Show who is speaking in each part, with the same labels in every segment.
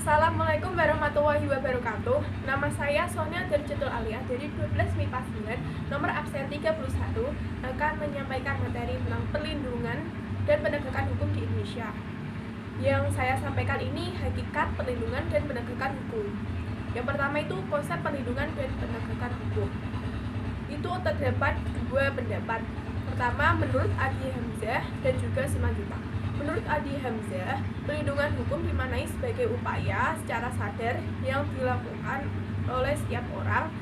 Speaker 1: Assalamualaikum warahmatullahi wabarakatuh. Nama saya Sonia Darjatul Alia dari 12 MIPA 9, nomor absen 31, akan menyampaikan materi tentang perlindungan dan penegakan hukum di Indonesia. Yang saya sampaikan ini hakikat perlindungan dan penegakan hukum. Yang pertama itu konsep perlindungan dan penegakan hukum. Itu terdapat dua pendapat. Pertama, menurut Adi Hamzah dan juga Simanjuntak. Menurut Adi Hamzah, perlindungan hukum dimaknai sebagai upaya secara sadar yang dilakukan oleh setiap orang,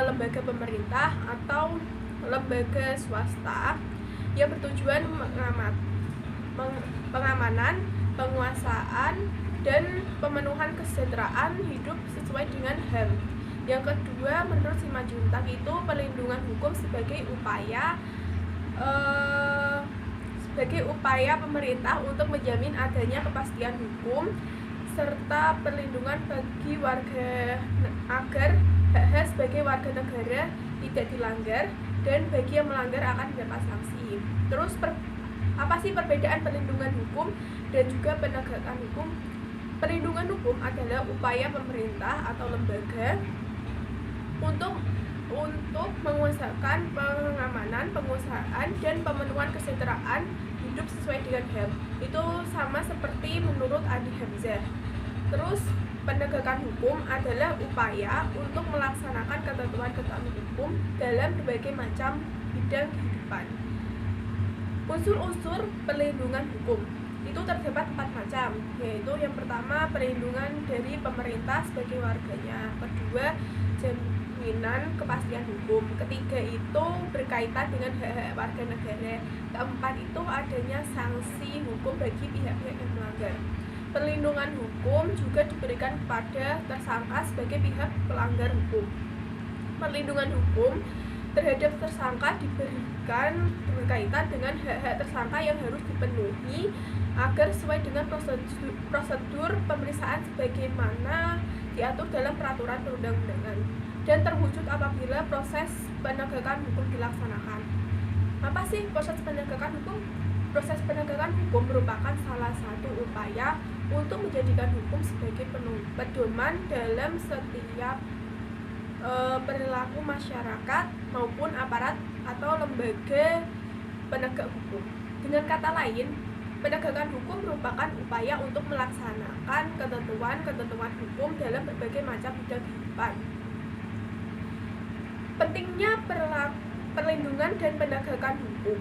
Speaker 1: lembaga pemerintah atau lembaga swasta yang bertujuan pengamanan, penguasaan, dan pemenuhan kesejahteraan hidup sesuai dengan HAM. Yang kedua, menurut Simanjuntak itu perlindungan hukum sebagai upaya pemerintah untuk menjamin adanya kepastian hukum serta perlindungan bagi warga agar hak-hak sebagai warga negara tidak dilanggar dan bagi yang melanggar akan mendapat sanksi. Terus apa sih perbedaan perlindungan hukum dan juga penegakan hukum? Perlindungan hukum adalah upaya pemerintah atau lembaga untuk mengusahakan pengamanan, penguasaan, dan pemenuhan kesejahteraan hidup sesuai dengan HAM. Itu sama seperti menurut Adi Hamzah. Terus penegakan hukum adalah upaya untuk melaksanakan ketentuan-ketentuan hukum dalam berbagai macam bidang kehidupan. Unsur-unsur perlindungan hukum itu terdapat 4 macam, yaitu yang pertama perlindungan dari pemerintah sebagai warganya, kedua jaminan kepastian hukum, ketiga itu berkaitan dengan hak-hak warga negara, keempat itu adanya sanksi hukum bagi pihak-pihak yang melanggar. Perlindungan hukum juga diberikan kepada tersangka sebagai pihak pelanggar hukum. Perlindungan hukum terhadap tersangka diberikan berkaitan dengan hak-hak tersangka yang harus dipenuhi agar sesuai dengan prosedur pemeriksaan sebagaimana diatur dalam peraturan perundang-undangan dan terwujud apabila proses penegakan hukum dilaksanakan. Apa sih proses penegakan hukum? Proses penegakan hukum merupakan salah satu upaya untuk menjadikan hukum sebagai pedoman dalam setiap perilaku masyarakat maupun aparat atau lembaga penegak hukum. Dengan kata lain, penegakan hukum merupakan upaya untuk melaksanakan ketentuan-ketentuan hukum dalam berbagai macam bidang kehidupan. Pentingnya perlindungan dan penegakan hukum.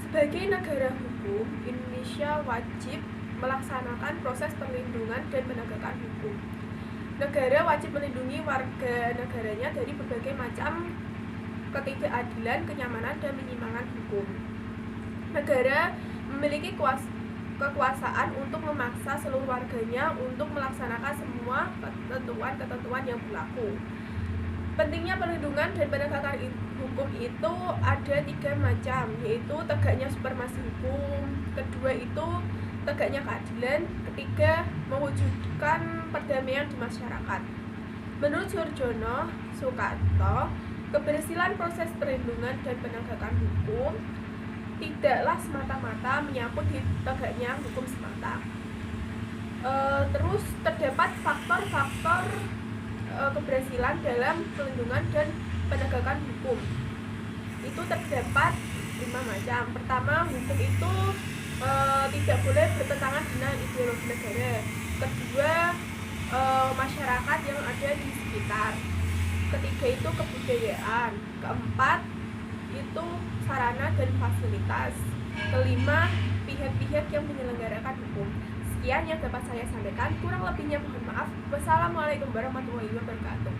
Speaker 1: Sebagai negara hukum, Indonesia wajib melaksanakan proses perlindungan dan penegakan hukum. Negara wajib melindungi warga negaranya dari berbagai macam ketidakadilan, kenyamanan, dan penyimpangan hukum. Negara memiliki kekuasaan untuk memaksa seluruh warganya untuk melaksanakan semua ketentuan-ketentuan yang berlaku. Pentingnya perlindungan dan penegakan hukum itu ada 3 macam, yaitu tegaknya supremasi hukum, kedua itu tegaknya keadilan, ketiga mewujudkan perdamaian di masyarakat. Menurut Surjono Soekarto, keberhasilan proses perlindungan dan penegakan hukum tidaklah semata-mata menyangkut di tegaknya hukum semata. Terus terdapat faktor-faktor keberhasilan dalam perlindungan dan penegakan hukum. Itu terdapat 5 macam. Pertama, hukum itu tidak boleh bertentangan dengan ideologi negara. Kedua, masyarakat yang ada di sekitar. Ketiga itu kebudayaan. Keempat itu sarana dan fasilitas. Kelima, pihak-pihak yang menyelenggarakan hukum. Sekian yang dapat saya sampaikan, kurang lebihnya mohon maaf. Wassalamualaikum warahmatullahi wabarakatuh.